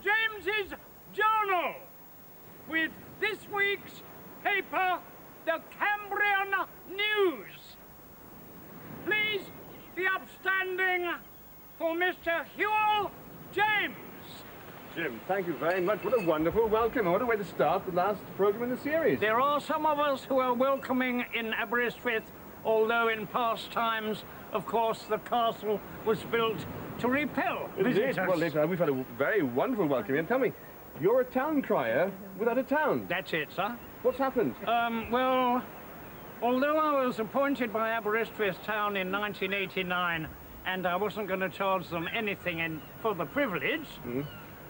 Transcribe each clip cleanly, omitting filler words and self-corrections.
James's Journal with this week's paper, the Cambrian News. Please be upstanding for Mr. Hewell James. Jim, thank you very much. What a wonderful welcome. What a way to start the last programme in the series. There are some of us who are welcoming in Aberystwyth, although in past times, of course, the castle was built to repel visitors. Well, we've had a very wonderful welcome. And tell me, you're a town crier without a town. That's it, sir. What's happened? Well, although I was appointed by Aberystwyth Town in 1989, and I wasn't going to charge them anything for the privilege,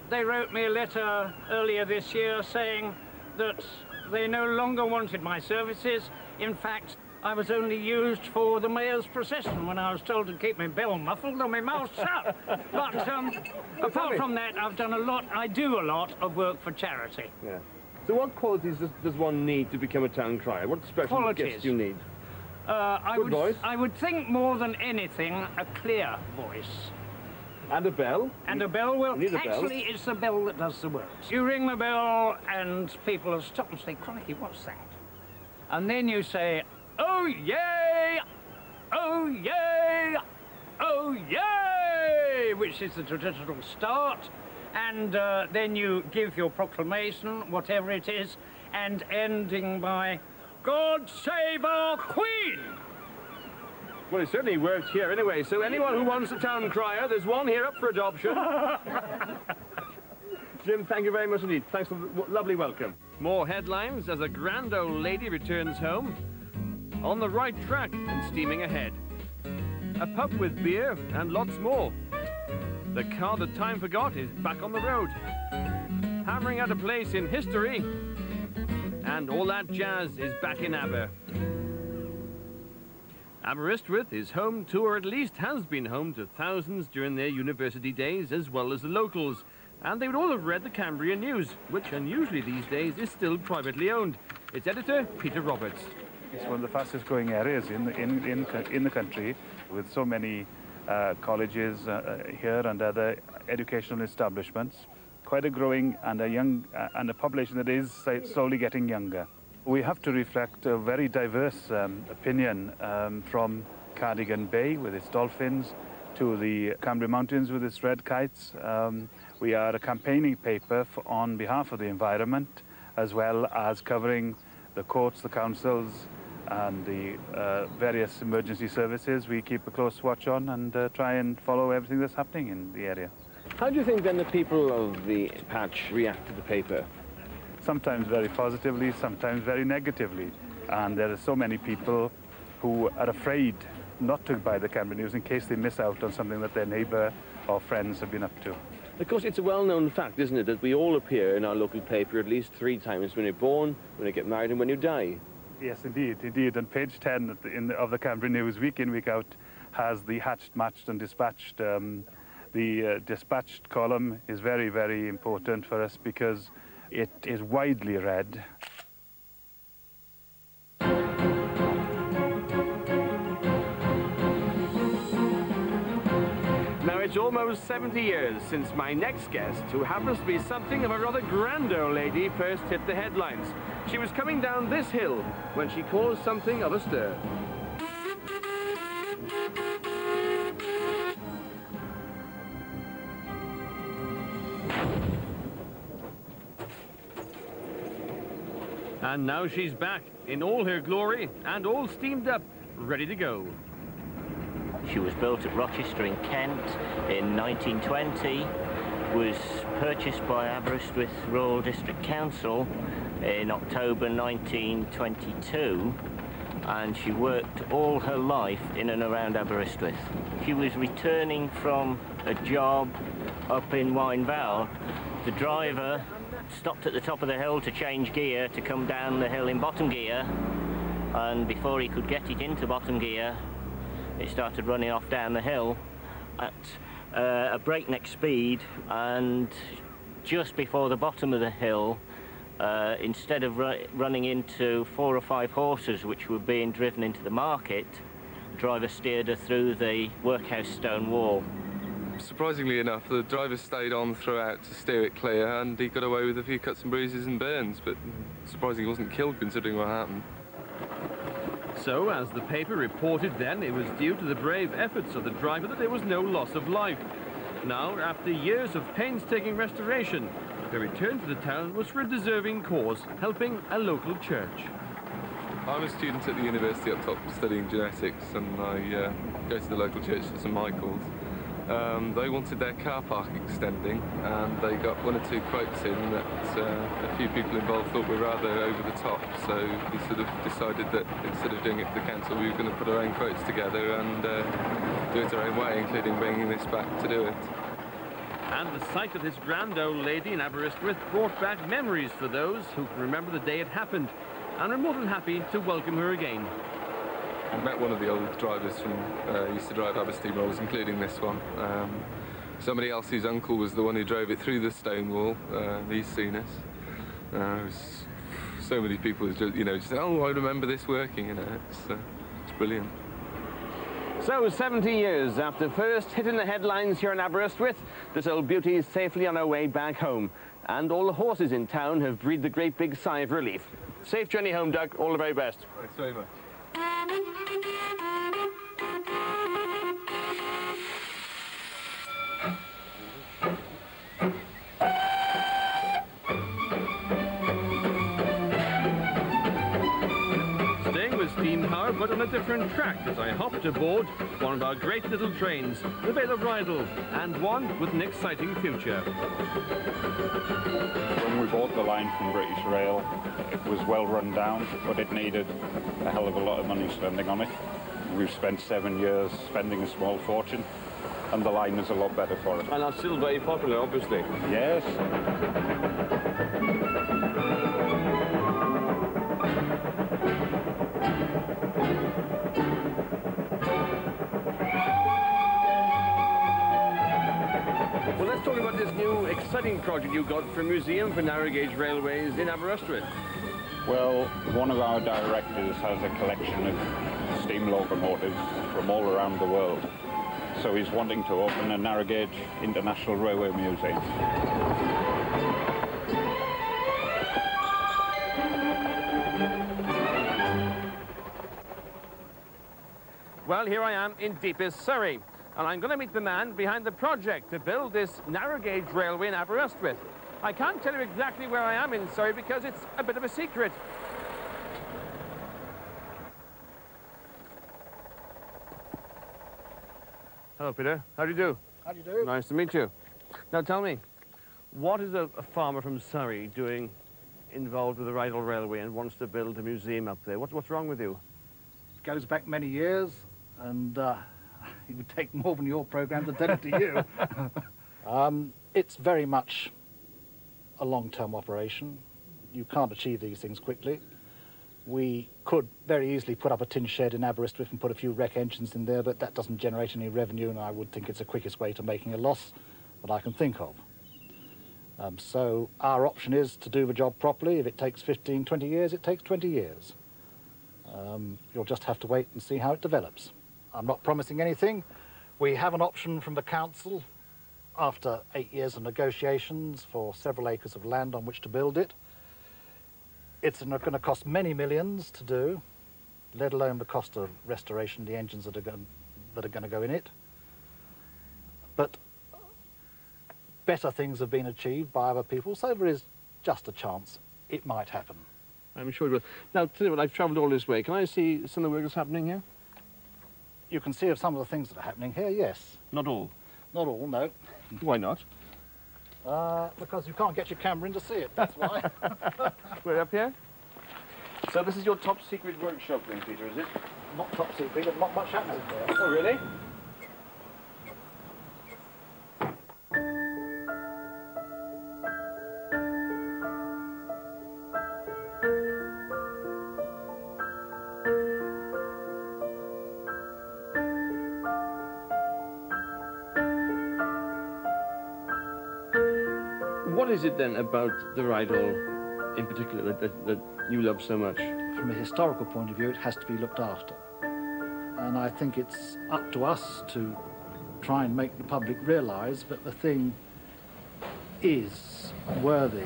they wrote me a letter earlier this year saying that they no longer wanted my services. In fact, I was only used for the mayor's procession when I was told to keep my bell muffled and my mouth shut. But apart from that, I do a lot of work for charity. Yeah. So what qualities does one need to become a town crier? What special gifts do you need? I would think more than anything, a clear voice. And a bell? And a bell, well, actually, it's the bell that does the work. You ring the bell and people will stop and say, crikey, what's that? And then you say, oh, yay! Oh, yay! Oh, yay! Which is the traditional start. And then you give your proclamation, whatever it is, and ending by, God save our Queen! Well, it certainly worked here anyway, so anyone who wants a town crier, there's one here up for adoption. Jim, thank you very much indeed. Thanks for the lovely welcome. More headlines as a grand old lady returns home. On the right track and steaming ahead. A pub with beer and lots more. The car that time forgot is back on the road. Hammering out a place in history. And all that jazz is back in Aber. Aberystwyth is home to, or at least has been home to, thousands during their university days, as well as the locals. And they would all have read the Cambrian News, which unusually these days is still privately owned. Its editor, Peter Roberts. It's one of the fastest growing areas in the country, with so many colleges here and other educational establishments. Quite a growing and a population that is slowly getting younger. We have to reflect a very diverse opinion from Cardigan Bay with its dolphins to the Cambrian Mountains with its red kites. We are a campaigning paper on behalf of the environment, as well as covering the courts, the councils, and the various emergency services. We keep a close watch on and try and follow everything that's happening in the area. How do you think then the people of the patch react to the paper? Sometimes very positively, sometimes very negatively. And there are so many people who are afraid not to buy the Cambrian News in case they miss out on something that their neighbour or friends have been up to. Of course, it's a well-known fact, isn't it, that we all appear in our local paper at least 3 times: when you're born, when you get married, and when you die. Yes, indeed, indeed. And page 10 of the Cambrian News, week in, week out, has the hatched, matched and dispatched. The dispatched column is very, very important for us because it is widely read. Now, it's almost 70 years since my next guest, who happens to be something of a rather grand old lady, first hit the headlines. She was coming down this hill when she caused something of a stir. And now she's back in all her glory and all steamed up, ready to go. She was built at Rochester in Kent in 1920, was purchased by Aberystwyth Rural District Council in October 1922, and she worked all her life in and around Aberystwyth. She was returning from a job up in Vale. The driver stopped at the top of the hill to change gear to come down the hill in bottom gear, and before he could get it into bottom gear, it started running off down the hill at a breakneck speed, and just before the bottom of the hill, instead of running into 4 or 5 horses which were being driven into the market, the driver steered her through the workhouse stone wall. surprisingly enough, the driver stayed on throughout to steer it clear, and he got away with a few cuts and bruises and burns, but surprisingly he wasn't killed considering what happened. So, as the paper reported then, it was due to the brave efforts of the driver that there was no loss of life. Now, after years of painstaking restoration, the return to the town was for a deserving cause, helping a local church. I'm a student at the university up top studying genetics, and I go to the local church at St Michael's. They wanted their car park extending, and they got one or two quotes in that a few people involved thought were rather over the top, so we sort of decided that instead of doing it for the council, we were going to put our own quotes together and do it our own way, including bringing this back to do it. And the sight of this grand old lady in Aberystwyth brought back memories for those who can remember the day it happened, and are more than happy to welcome her again. I met one of the old drivers from used to drive Aberystwyth rollers, including this one. Somebody else whose uncle was the one who drove it through the stone wall. He's seen us. So many people who just, just said, "Oh, I remember this working." It's brilliant. So, 70 years after first hitting the headlines here in Aberystwyth, this old beauty is safely on her way back home. And all the horses in town have breathed a great big sigh of relief. Safe journey home, Doug. All the very best. Thanks very much. Staying with steam power, but on a different track, as I hopped aboard one of our great little trains, the Vale of Rheidol, and one with an exciting future. When we bought the line from British Rail, it was well run down, but it needed a hell of a lot of money spending on it. We've spent 7 years spending a small fortune, and the line is a lot better for it. And are still very popular, obviously. Yes. Well, let's talk about this new exciting project you got for a museum for narrow gauge railways in Aberystwyth. Well, one of our directors has a collection of steam locomotives from all around the world. So he's wanting to open a narrow gauge international railway museum. Well, here I am in deepest Surrey, and I'm going to meet the man behind the project to build this narrow gauge railway in Aberystwyth. I can't tell you exactly where I am in Surrey because it's a bit of a secret. Hello, Peter. How do you do? How do you do? Nice to meet you. Now, tell me, what is a farmer from Surrey doing involved with the Rheidol Railway and wants to build a museum up there? What's wrong with you? It goes back many years, and it would take more than your programme to tell it to you. It's very much a long-term operation. You can't achieve these things quickly. We could very easily put up a tin shed in Aberystwyth and put a few wreck engines in there, but that doesn't generate any revenue, and I would think it's the quickest way to making a loss that I can think of. So our option is to do the job properly. If it takes 15, 20 years, it takes 20 years. You'll just have to wait and see how it develops. I'm not promising anything. We have an option from the council after 8 years of negotiations for several acres of land on which to build it. It's going to cost many millions to do, let alone the cost of restoration, the engines that are going to go in it. But better things have been achieved by other people, so there is just a chance it might happen. I'm sure it will. Now, tell you what, I've travelled all this way. Can I see some of the work that's happening here? You can see some of the things that are happening here, yes. Not all? Not all, no. Why not? Because you can't get your camera in to see it, that's why. We're up here? So this is your top secret workshop then, Peter, is it? Not top secret, but not much happens in there. Oh, really? What is it then about the Rheidol in particular that you love so much? From a historical point of view, it has to be looked after. And I think it's up to us to try and make the public realise that the thing is worthy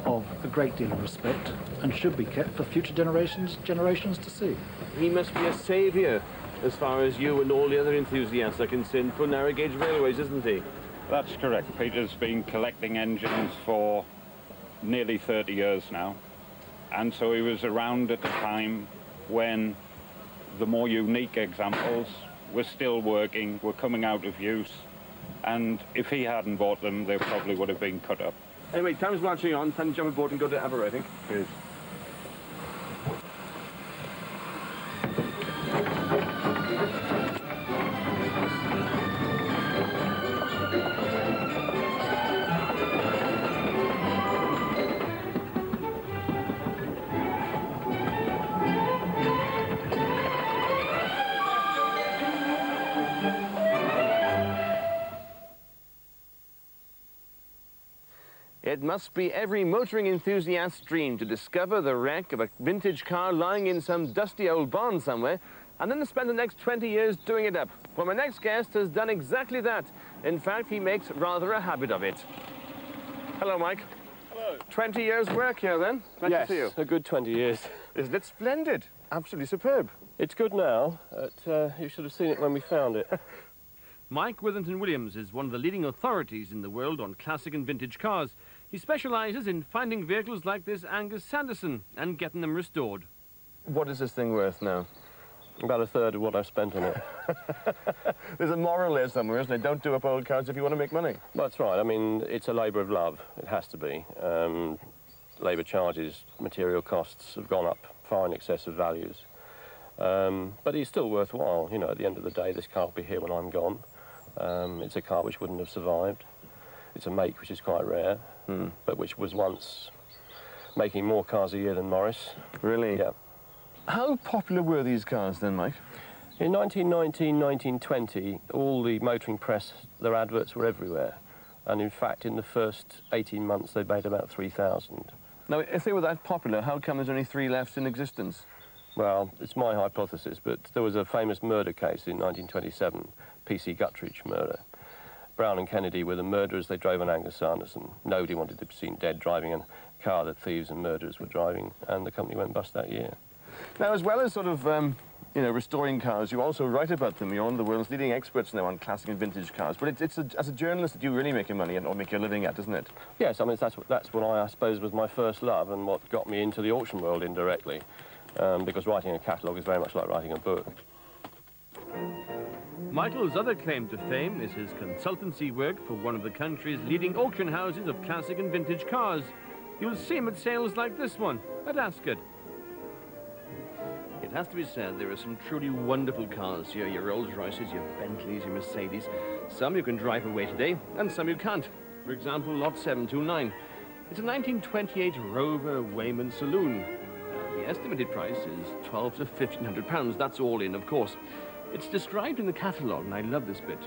of a great deal of respect and should be kept for future generations to see. He must be a saviour as far as you and all the other enthusiasts are concerned for narrow gauge railways, isn't he? That's correct. Peter's been collecting engines for nearly 30 years now, and so he was around at the time when the more unique examples were still working, were coming out of use, and if he hadn't bought them, they probably would have been cut up. Anyway, time's marching on. Time to jump aboard and go to Aberystwyth, I think. Cheers. It must be every motoring enthusiast's dream to discover the wreck of a vintage car lying in some dusty old barn somewhere, and then to spend the next 20 years doing it up. Well, my next guest has done exactly that. In fact, he makes rather a habit of it. Hello, Mike. Hello. 20 years work here, then? Nice to see you. Yes, a good 20 years. Isn't it splendid? Absolutely superb. It's good now. You should have seen it when we found it. Mike Withington-Williams is one of the leading authorities in the world on classic and vintage cars. He specialises in finding vehicles like this Angus Sanderson and getting them restored. What is this thing worth now? About a third of what I've spent on it. There's a moral there somewhere, isn't it? Don't do up old cars if you want to make money. That's right. I mean, it's a labour of love. It has to be. Labour charges, material costs have gone up far in excess of values. But it's still worthwhile. You know, at the end of the day, this car will be here when I'm gone. It's a car which wouldn't have survived. It's a make which is quite rare, but which was once making more cars a year than Morris. Really? Yeah. How popular were these cars then, Mike? In 1919, 1920, all the motoring press, their adverts were everywhere. And in fact, in the first 18 months, they made about 3,000. Now, if they were that popular, how come there's only 3 left in existence? Well, it's my hypothesis, but there was a famous murder case in 1927, P.C. Guttridge murder. Brown and Kennedy were the murderers. They drove an Angus Sanderson. Nobody wanted to be seen dead driving a car that thieves and murderers were driving, and the company went bust that year. Now, as well as sort of, you know, restoring cars, you also write about them. You're one of the world's leading experts now on classic and vintage cars. But it's as a journalist that you really make your money or make your living at, isn't it? Yes, I mean, that's what I suppose was my first love and what got me into the auction world indirectly. Because writing a catalogue is very much like writing a book. Michael's other claim to fame is his consultancy work for one of the country's leading auction houses of classic and vintage cars. You'll see him at sales like this one, at Ascot. It has to be said, there are some truly wonderful cars here, your Rolls-Royces, your Bentleys, your Mercedes. Some you can drive away today, and some you can't. For example, Lot 729. It's a 1928 Rover Wayman Saloon. The estimated price is £1,200 to £1,500. That's all in, of course. It's described in the catalogue, and I love this bit.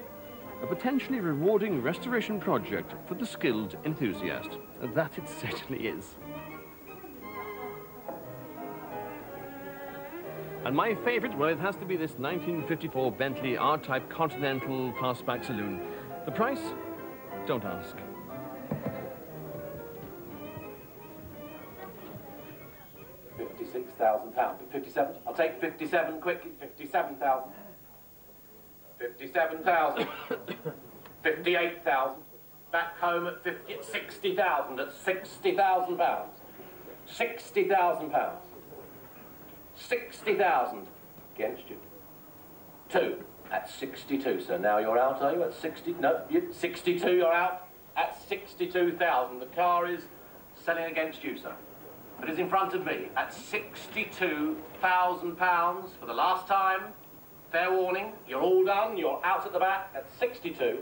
A potentially rewarding restoration project for the skilled enthusiast. That it certainly is. And my favourite, well, it has to be this 1954 Bentley R-Type Continental Fastback Saloon. The price? Don't ask. £56,000. 57? I'll take 57 quickly. 57,000. 57,000. 58,000. Back home at 60,000. At £60,000. £60,000. 60,000 against you. 2 at 62, sir. Now you're out, are you? At 60? No, 62, you're out at 62,000. The car is selling against you, sir. It is in front of me at £62,000 for the last time. Fair warning, you're all done. You're out at the back at 62.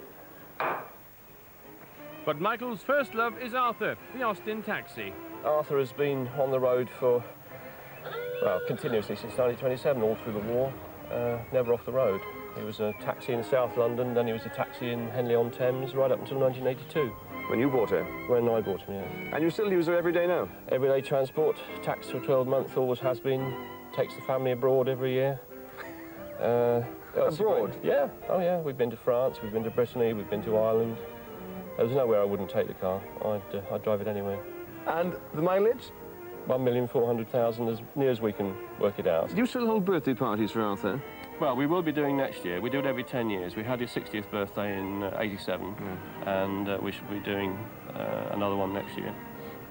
But Michael's first love is Arthur, the Austin taxi. Arthur has been on the road for, well, continuously since 1927, all through the war, never off the road. He was a taxi in South London, then he was a taxi in Henley-on-Thames, right up until 1982. When you bought her? When I bought him, yeah. And you still use her every day now? Everyday transport, tax for 12 months, always has been. Takes the family abroad every year. Abroad? Yeah. Oh, yeah. We've been to France, we've been to Brittany, we've been to Ireland. There's nowhere I wouldn't take the car. I'd drive it anywhere. And the mileage? 1,400,000, as near as we can work it out. Do you still hold birthday parties for Arthur? Well, we will be doing next year. We do it every 10 years. We had his 60th birthday in '87, and we should be doing another one next year.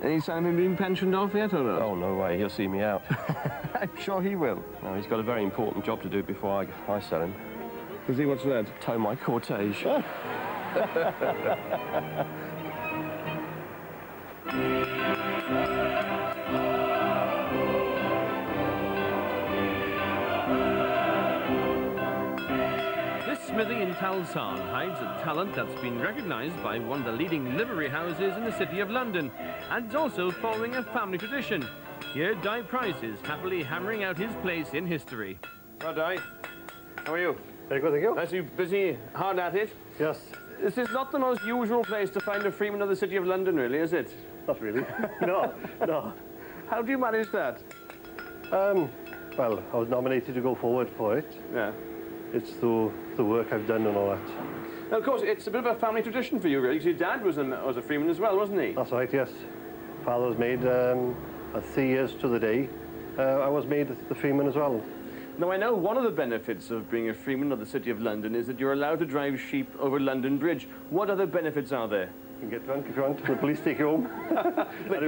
Any sign of him being pensioned off yet, or not? Oh, no way. He'll see me out. I'm sure he will. No, he's got a very important job to do before I sell him. Does he? What's that? Tow my cortege. This smithy in Talsan hides a talent that's been recognised by one of the leading livery houses in the City of London, and it's also following a family tradition. Here, Di Price is happily hammering out his place in history. Well, Di, How are you? very good, thank you. Nice, you busy, hard at it? Yes, This is not the most usual place to find a freeman of the City of London, really, is it? not really. No, no. How do you manage that? Well, I was nominated to go forward for it. Yeah. It's through the work I've done and all that. Now, of course, it's a bit of a family tradition for you, really, 'cause your dad was a freeman as well, wasn't he? That's right, yes. Father was made 3 years to the day. I was made the freeman as well. Now, I know one of the benefits of being a freeman of the City of London is that you're allowed to drive sheep over London Bridge. What other benefits are there? You can get drunk if you want. The police take you home. They'll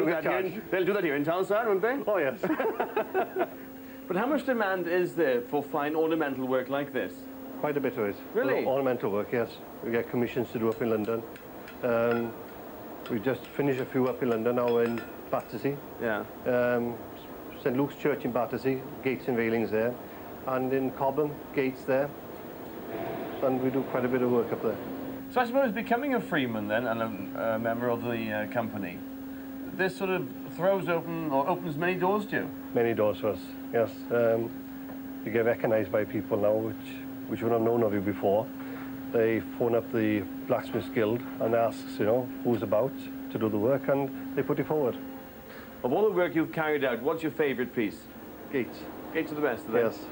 do that here in Talsan, won't they? Oh, yes. But how much demand is there for fine ornamental work like this? Quite a bit of it. Really? Ornamental work, yes. We get commissions to do up in London. We just finished a few up in London now in Battersea. Yeah. St Luke's Church in Battersea, gates and railings there. And in Cobham, gates there. And we do quite a bit of work up there. So I suppose becoming a freeman then, and a member of the company, this sort of throws open, or opens many doors to you? Many doors for us, yes. You get recognised by people now which would have known of you before. They phone up the Blacksmiths Guild and ask, you know, who's about to do the work, and they put you forward. Of all the work you've carried out, what's your favourite piece? Gates. Gates are the best, are they? Yes.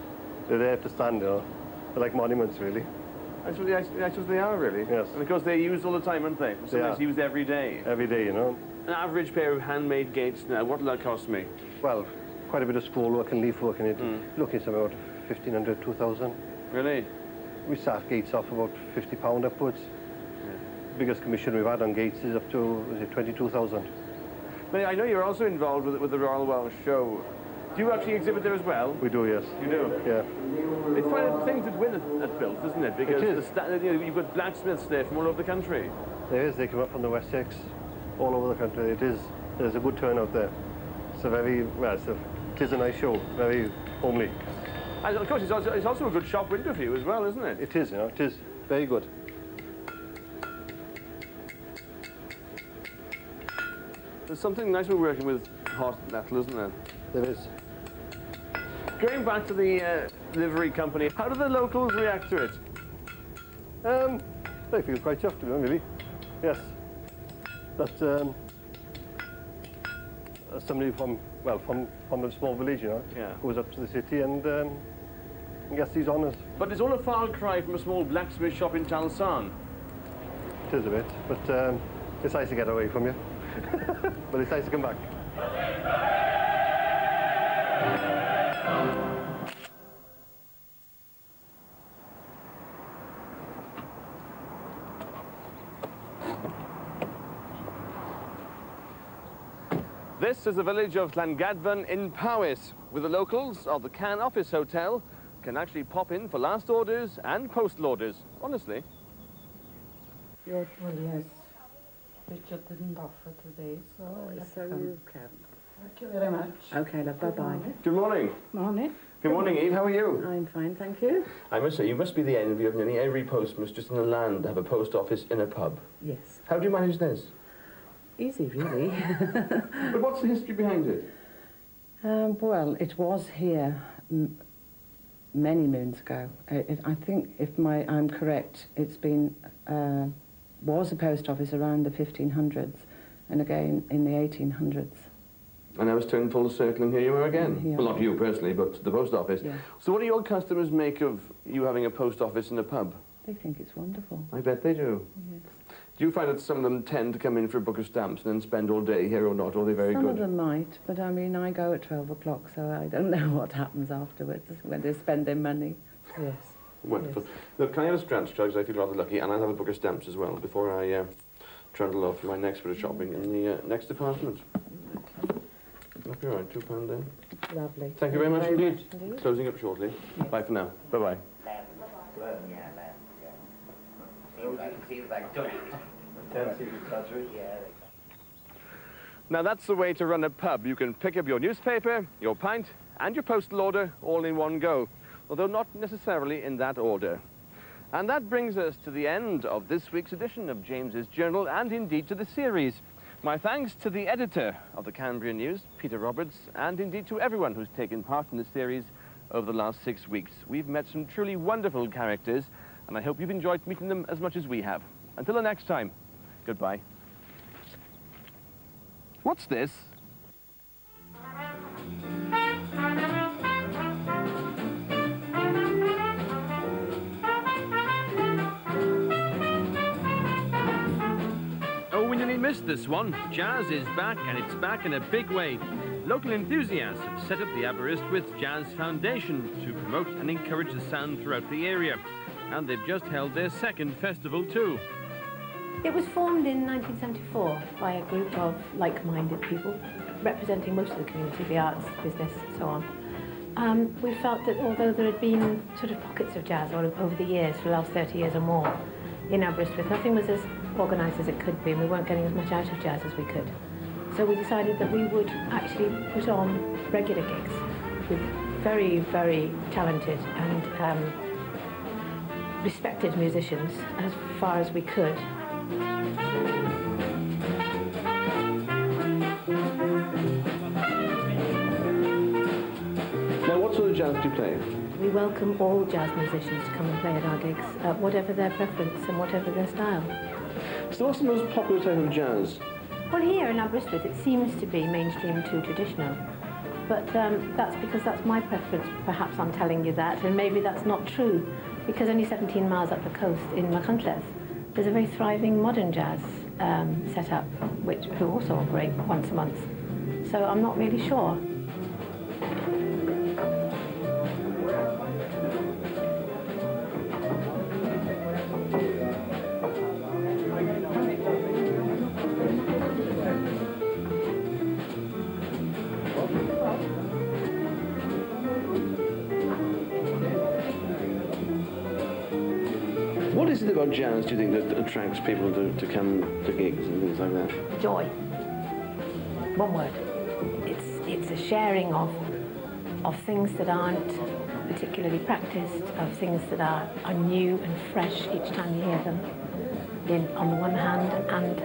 They're there to stand, you know. They're like monuments, really. I suppose they are, really. Yes. And of course they're used all the time, aren't they? Sometimes used every day. Every day, you know. An average pair of handmade gates now, what will that cost me? Well, quite a bit of scroll work and leaf work in it. Looking at something about 1,500, 2,000. Really? We start gates off about £50 upwards. Yeah. Biggest commission we've had on gates is up to, is it 22,000? But I know you're also involved with the Royal Welsh Show. Do you actually exhibit there as well? We do, yes. You do? Yeah. It's quite a thing to win at Built, isn't it? Because It is. You've got blacksmiths there from all over the country. There is. They come up from the Wessex, all over the country. It is. There's a good turnout there. It's a very, well, it is a nice show. Very homely. And of course, it's also a good shop window for you as well, isn't it? It is, you know. It is very good. There's something nice with working with hot metal, isn't there? There is. Going back to the livery company, how do the locals react to it? They feel quite chuffed, you know, really. Yes. But somebody from a small village, you know, goes up to the city and gets these honours. But it's all a far cry from a small blacksmith shop in Talsan. It is a bit, but it's nice to get away from you. But it's nice to come back. This is the village of Llangadvan in Powys, where the locals of the Cann office hotel can actually pop in for last orders and postal orders, honestly. Well, yes. Richard didn't offer today, so... So you can. Thank you very much. OK, love, bye-bye. Good morning. Morning. Good morning, Eve. How are you? I'm fine, thank you. I must say, you must be the envy of nearly every postman just in the land to have a post office in a pub. Yes. How do you manage this? Easy, really. But what's the history behind it? Well, it was here many moons ago. I think, if I'm correct, it's been... was a post office around the 1500s and again in the 1800s. And I was turned full circle, and here you are again. Yeah. Well, not you personally, but the post office. Yeah. So what do your customers make of you having a post office in a pub? They think it's wonderful. I bet they do. Yes. Do you find that some of them tend to come in for a book of stamps and then spend all day here or not, or are they very Some good? of them might, but I mean, I go at 12 o'clock, so I don't know what happens afterwards when they spend their money. Yes. Wonderful. Yes. Look, can I have a scratch, because I feel rather lucky, and I'll have a book of stamps as well before I trundle off for my next bit of shopping in the next department. Okay. That'll be all right, £2 then. Lovely. Thank you very much indeed. indeed. Closing up shortly. Yes. Bye for now. Bye-bye. Now that's the way to run a pub. You can pick up your newspaper, your pint, and your postal order all in one go, although not necessarily in that order. And that brings us to the end of this week's edition of James's Journal, and indeed to the series. My thanks to the editor of the Cambrian News, Peter Roberts, and indeed to everyone who's taken part in the series over the last 6 weeks. We've met some truly wonderful characters, and I hope you've enjoyed meeting them as much as we have. Until the next time, goodbye. What's this? Oh, we nearly missed this one. Jazz is back, and it's back in a big way. Local enthusiasts have set up the Aberystwyth Jazz Foundation to promote and encourage the sound throughout the area. And they've just held their second festival too. It was formed in 1974 by a group of like-minded people representing most of the community, the arts, business, so on. We felt that although there had been sort of pockets of jazz over the years, for the last 30 years or more, in Aberystwyth, nothing was as organised as it could be, and we weren't getting as much out of jazz as we could. So we decided that we would actually put on regular gigs with very, very talented and respected musicians as far as we could. Now, what sort of jazz do you play? We welcome all jazz musicians to come and play at our gigs, whatever their preference and whatever their style. So what's the most popular type of jazz? Well, here in Aberystwyth it seems to be mainstream to traditional, but that's because that's my preference. Perhaps I'm telling you that, and maybe that's not true, because only 17 miles up the coast in Machynlleth there's a very thriving modern jazz set up, who also operate once a month. So I'm not really sure. What is it about jazz, do you think, that attracts people to come to gigs and things like that? Joy. One word. It's a sharing of things that aren't particularly practiced, of things that are new and fresh each time you hear them, on the one hand, and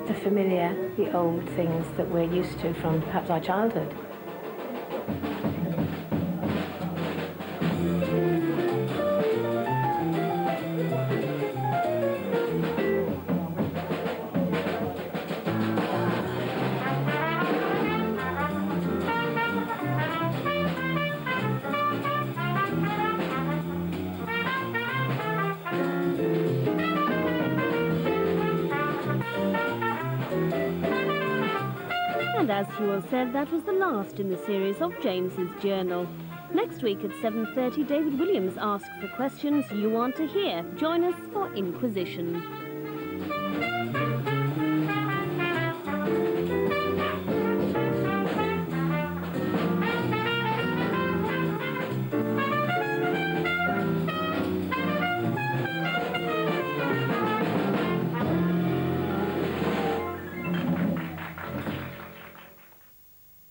the familiar, the old things that we're used to from perhaps our childhood. And as Hewell said, that was the last in the series of James's Journal. Next week at 7:30, David Williams asks the questions you want to hear. Join us for Inquisition.